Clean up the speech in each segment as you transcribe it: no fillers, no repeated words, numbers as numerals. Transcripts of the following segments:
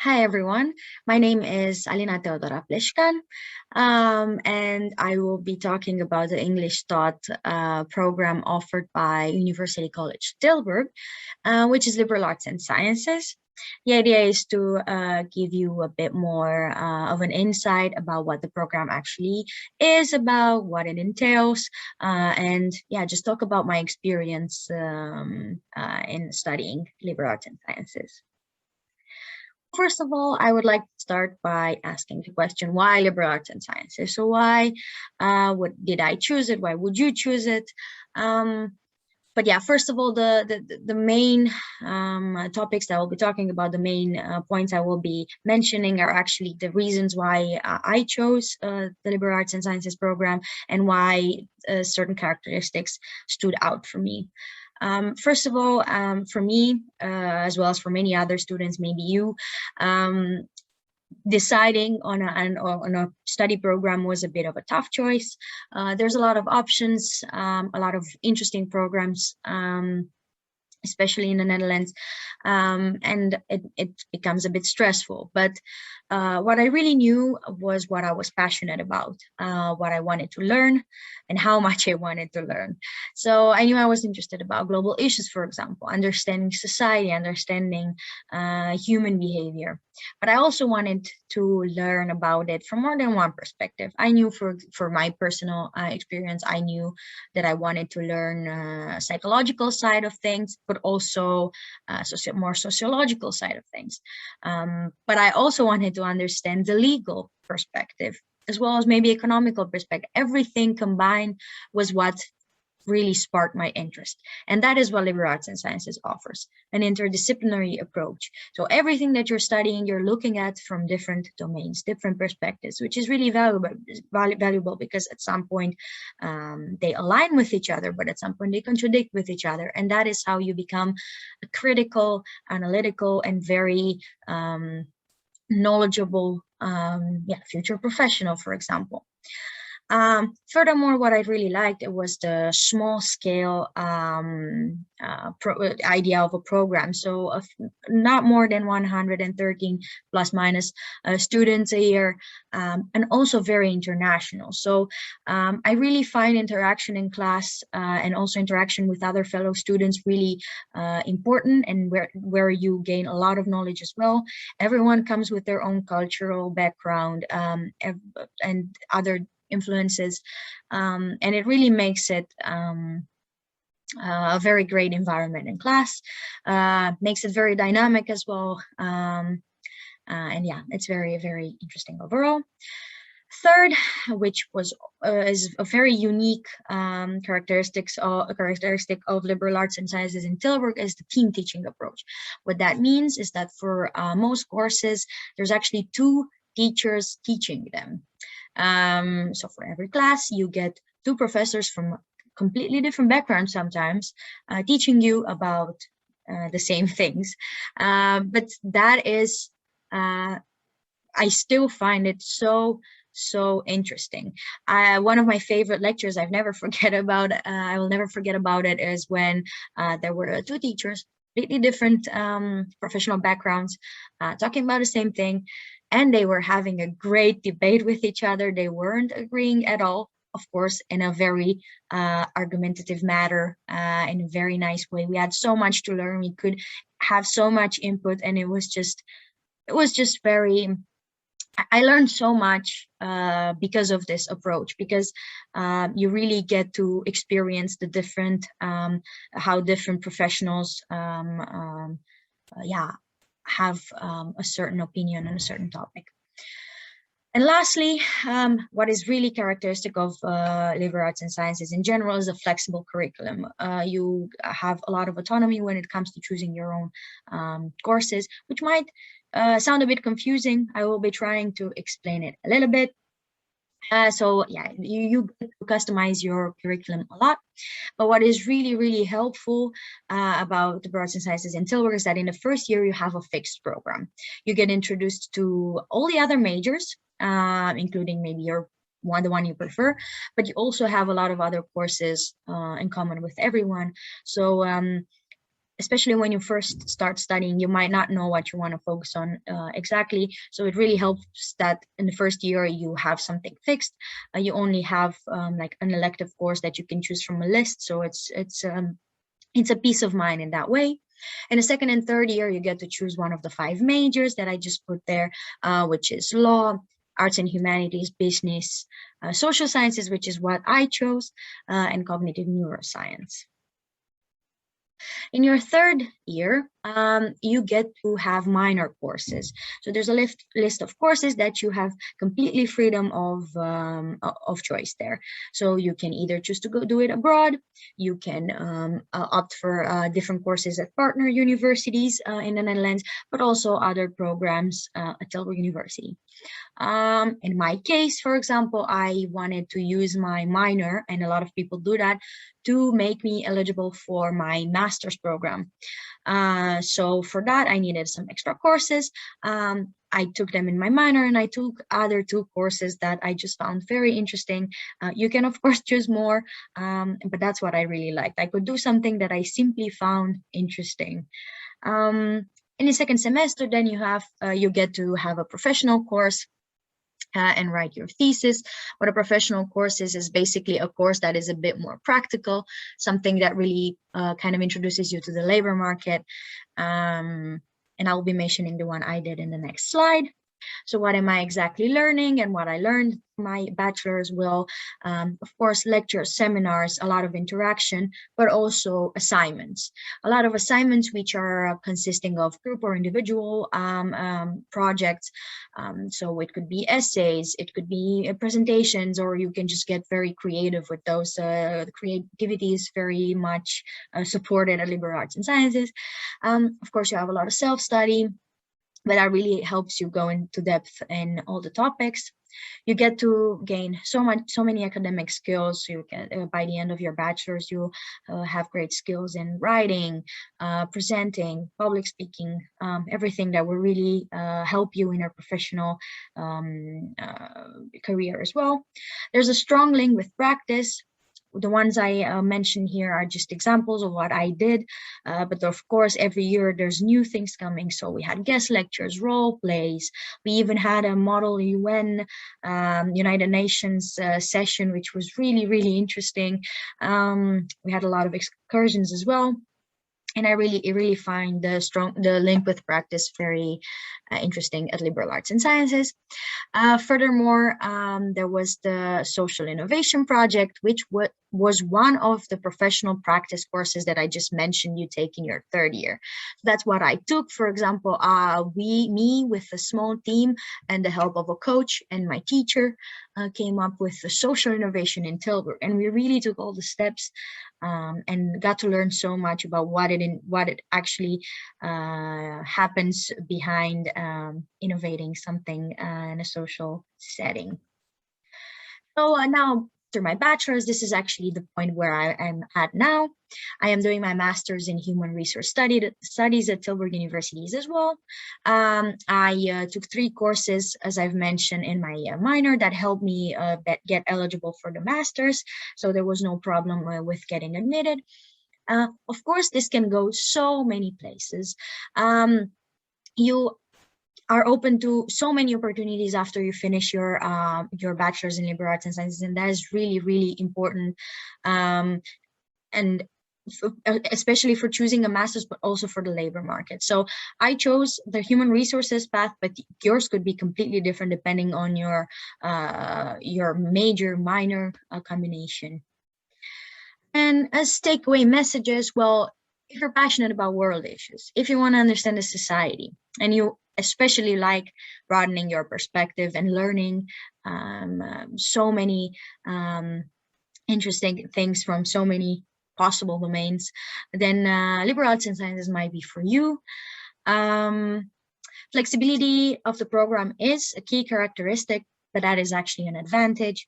Hi everyone, my name is Alina Teodora, and I will be talking about the English taught program offered by University College Tilburg, which is liberal arts and sciences. The idea is to give you a bit more of an insight about what the program actually is about, what it entails, and yeah, just talk about my experience in studying liberal arts and sciences. First of all, I would like to start by asking the question, why liberal arts and sciences? So why what did I choose it? Why would you choose it? But yeah, first of all, the main topics that I will be talking about, the main points I will be mentioning are actually the reasons why I chose the liberal arts and sciences program and why certain characteristics stood out for me. First of all, for me, as well as for many other students, maybe you, deciding on a study program was a bit of a tough choice. There's a lot of options, a lot of interesting programs, especially in the Netherlands, and it becomes a bit stressful. But what I really knew was what I was passionate about, what I wanted to learn, and how much I wanted to learn. So I knew I was interested about global issues, for example, understanding society, understanding human behavior. But I also wanted to learn about it from more than one perspective. I knew for my personal experience, I knew that I wanted to learn psychological side of things, but also more sociological side of things. But I also wanted to understand the legal perspective, as well as maybe economical perspective. Everything combined was what really sparked my interest. And that is what liberal arts and sciences offers, an interdisciplinary approach. So everything that you're studying, you're looking at from different domains, different perspectives, which is really valuable because at some point they align with each other, but at some point they contradict with each other. And that is how you become a critical, analytical, and very knowledgeable future professional, for example. Furthermore, what I really liked, it was the small scale idea of a program. So not more than 113 plus minus students a year, and also very international. So I really find interaction in class and also interaction with other fellow students really important, and where you gain a lot of knowledge as well. Everyone comes with their own cultural background and other influences, and it really makes it a very great environment in class, makes it very dynamic as well, and yeah, it's very, very interesting overall. Third, which was is a very unique characteristic of liberal arts and sciences in Tilburg, is the team teaching approach. What that means is that for most courses, there's actually two teachers teaching them. So for every class, you get two professors from completely different backgrounds sometimes teaching you about the same things. But that is, I still find it so interesting. One of my favorite lectures I will never forget about it, is when there were two teachers, completely different professional backgrounds, talking about the same thing. And they were having a great debate with each other. They weren't agreeing at all, of course, in a very argumentative manner, in a very nice way. We had so much to learn. We could have so much input, and it was just very, I learned so much because of this approach, because you really get to experience the different, how different professionals have a certain opinion on a certain topic. And lastly, what is really characteristic of liberal arts and sciences in general is a flexible curriculum. You have a lot of autonomy when it comes to choosing your own courses, which might sound a bit confusing. I will be trying to explain it a little bit. So yeah, you get to customize your curriculum a lot. But what is really, really helpful about the arts and sciences in Tilburg is that in the first year, you have a fixed program. You get introduced to all the other majors, including maybe the one you prefer, but you also have a lot of other courses in common with everyone. So especially when you first start studying, you might not know what you want to focus on exactly. So it really helps that in the first year you have something fixed. You only have like an elective course that you can choose from a list. So it's a peace of mind in that way. In the second and third year, you get to choose one of the 5 majors that I just put there, which is law, arts and humanities, business, social sciences, which is what I chose, and cognitive neuroscience. In your third year, you get to have minor courses. So there's a list of courses that you have completely freedom of choice there. So you can either choose to go do it abroad, you can opt for different courses at partner universities in the Netherlands, but also other programs at Tilburg University. In my case, for example, I wanted to use my minor, and a lot of people do that, to make me eligible for my master's program. So for that, I needed some extra courses. I took them in my minor, and I took other 2 courses that I just found very interesting. You can, of course, choose more, but that's what I really liked. I could do something that I simply found interesting. In the second semester, then you get to have a professional course and write your thesis. What a professional course is basically a course that is a bit more practical, something that really kind of introduces you to the labor market. And I'll be mentioning the one I did in the next slide. So what am I exactly learning? And what I learned my bachelor's will, of course, lectures, seminars, a lot of interaction, but also assignments. A lot of assignments which are consisting of group or individual projects. So it could be essays, it could be presentations, or you can just get very creative with those. The creativity is very much supported at liberal arts and sciences. Of course, you have a lot of self-study, but that really helps you go into depth in all the topics. You get to gain so many academic skills. You can, by the end of your bachelor's, you have great skills in writing, presenting, public speaking, everything that will really help you in your professional career as well. There's a strong link with practice. The ones I mentioned here are just examples of what I did, but of course every year there's new things coming. So we had guest lectures, role plays, we even had a Model UN United Nations session, which was really interesting. We had a lot of excursions as well. And I really find the link with practice very interesting at liberal arts and sciences. Furthermore, there was the social innovation project, which was one of the professional practice courses that I just mentioned you take in your third year. So that's what I took. For example, me with a small team and the help of a coach and my teacher came up with the social innovation in Tilburg, and we really took all the steps and got to learn so much about what it actually happens behind innovating something in a social setting. So now, through my bachelor's, this is actually the point where I am at now. I am doing my master's in human resource studies at Tilburg Universities as well. I took 3 courses, as I've mentioned, in my minor that helped me get eligible for the master's. So there was no problem with getting admitted. Of course, this can go so many places. You are open to so many opportunities after you finish your bachelor's in liberal arts and sciences, and that is really important, and especially for choosing a master's, but also for the labor market. So I chose the human resources path, but yours could be completely different depending on your major minor combination. And as takeaway messages, well, if you're passionate about world issues, if you want to understand the society, and you especially like broadening your perspective and learning so many interesting things from so many possible domains, then liberal arts and sciences might be for you. Flexibility of the program is a key characteristic, but that is actually an advantage.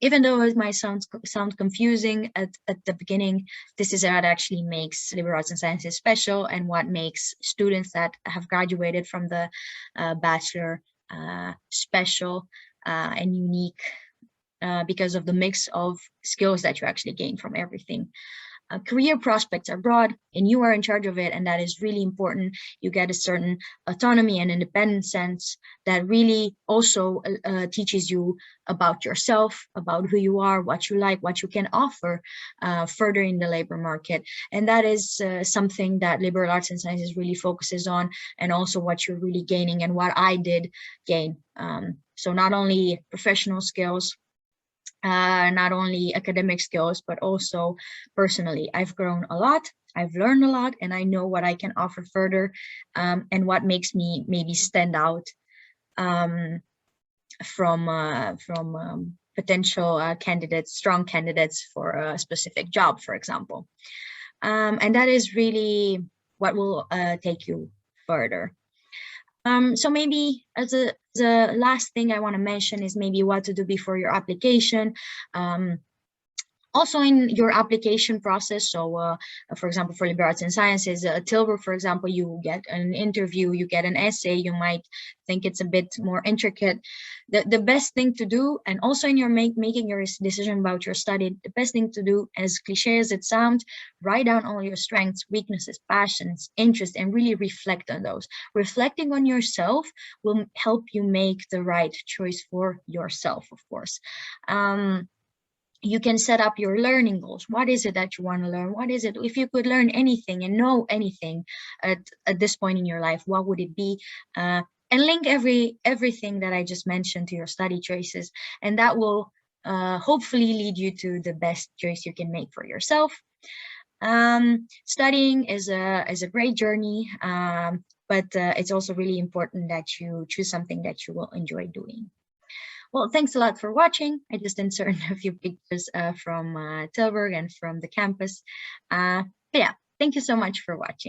Even though it might sound confusing at the beginning, this is what actually makes liberal arts and sciences special, and what makes students that have graduated from the bachelor special and unique, because of the mix of skills that you actually gain from everything. career prospects are broad and you are in charge of it, and that is really important. You get a certain autonomy and independent sense that really also teaches you about yourself, about who you are, what you like, what you can offer further in the labor market. And that is something that liberal arts and sciences really focuses on, and also what you're really gaining and what I did gain. So not only professional skills, not only academic skills, but also personally. I've grown a lot, I've learned a lot, and I know what I can offer further, and what makes me maybe stand out from potential candidates, strong candidates for a specific job, for example. And that is really what will take you further. So maybe as the last thing I want to mention is maybe what to do before your application. Also in your application process, so for example, for liberal arts and sciences, Tilburg, for example, you get an interview, you get an essay, you might think it's a bit more intricate. The best thing to do, and also in your making your decision about your study, the best thing to do, as cliche as it sounds, write down all your strengths, weaknesses, passions, interests, and really reflect on those. Reflecting on yourself will help you make the right choice for yourself, of course. You can set up your learning goals. What is it that you want to learn? What is it? If you could learn anything and know anything at this point in your life, what would it be? And link everything that I just mentioned to your study choices, and that will hopefully lead you to the best choice you can make for yourself. Studying is a great journey, but it's also really important that you choose something that you will enjoy doing. Well, thanks a lot for watching. I just inserted a few pictures from Tilburg and from the campus. Yeah, thank you so much for watching.